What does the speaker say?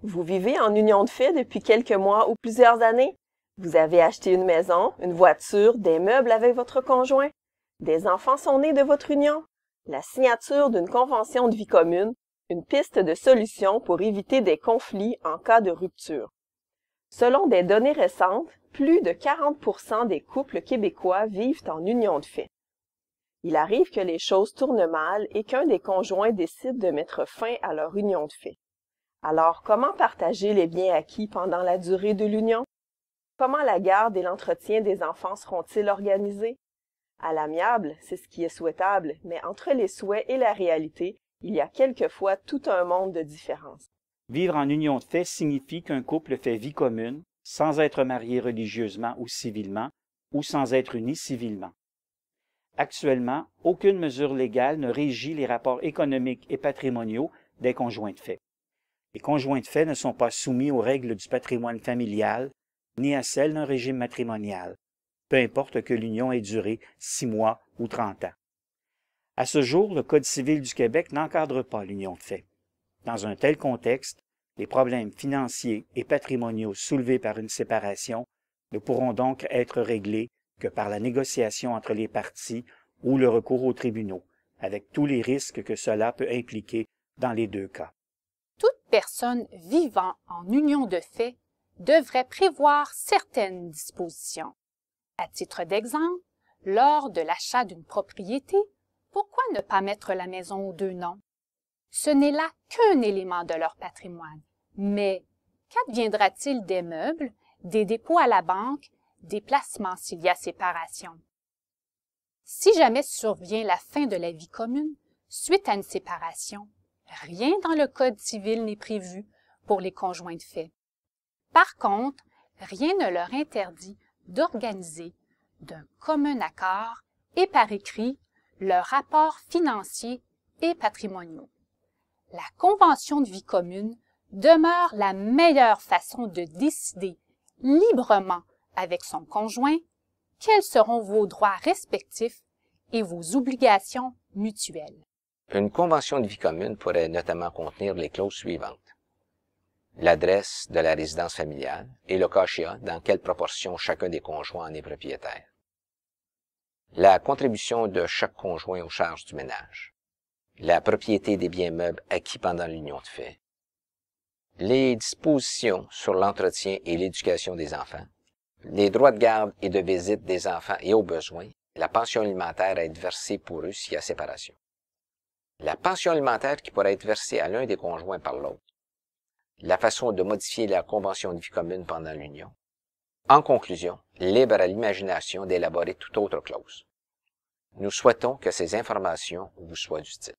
Vous vivez en union de fait depuis quelques mois ou plusieurs années. Vous avez acheté une maison, une voiture, des meubles avec votre conjoint. Des enfants sont nés de votre union. La signature d'une convention de vie commune, une piste de solution pour éviter des conflits en cas de rupture. Selon des données récentes, plus de 40% des couples québécois vivent en union de fait. Il arrive que les choses tournent mal et qu'un des conjoints décide de mettre fin à leur union de fait. Alors, comment partager les biens acquis pendant la durée de l'union? Comment la garde et l'entretien des enfants seront-ils organisés? À l'amiable, c'est ce qui est souhaitable, mais entre les souhaits et la réalité, il y a quelquefois tout un monde de différences. Vivre en union de fait signifie qu'un couple fait vie commune, sans être marié religieusement ou civilement, ou sans être uni civilement. Actuellement, aucune mesure légale ne régit les rapports économiques et patrimoniaux des conjoints de fait. Les conjoints de fait ne sont pas soumis aux règles du patrimoine familial, ni à celles d'un régime matrimonial, peu importe que l'union ait duré 6 mois ou 30 ans. À ce jour, le Code civil du Québec n'encadre pas l'union de fait. Dans un tel contexte, les problèmes financiers et patrimoniaux soulevés par une séparation ne pourront donc être réglés que par la négociation entre les parties ou le recours aux tribunaux, avec tous les risques que cela peut impliquer dans les deux cas. Toute personne vivant en union de fait devrait prévoir certaines dispositions. À titre d'exemple, lors de l'achat d'une propriété, pourquoi ne pas mettre la maison aux deux noms? Ce n'est là qu'un élément de leur patrimoine. Mais qu'adviendra-t-il des meubles, des dépôts à la banque, des placements s'il y a séparation? Si jamais survient la fin de la vie commune, suite à une séparation, rien dans le Code civil n'est prévu pour les conjoints de fait. Par contre, rien ne leur interdit d'organiser d'un commun accord et par écrit leurs rapports financiers et patrimoniaux. La convention de vie commune demeure la meilleure façon de décider librement avec son conjoint quels seront vos droits respectifs et vos obligations mutuelles. Une convention de vie commune pourrait notamment contenir les clauses suivantes. L'adresse de la résidence familiale et le cas échéant dans quelle proportion chacun des conjoints en est propriétaire. La contribution de chaque conjoint aux charges du ménage. La propriété des biens meubles acquis pendant l'union de fait. Les dispositions sur l'entretien et l'éducation des enfants. Les droits de garde et de visite des enfants et au besoin. La pension alimentaire à être versée pour eux s'il y a séparation. La pension alimentaire qui pourrait être versée à l'un des conjoints par l'autre. La façon de modifier la convention de vie commune pendant l'union. En conclusion, libre à l'imagination d'élaborer toute autre clause. Nous souhaitons que ces informations vous soient utiles.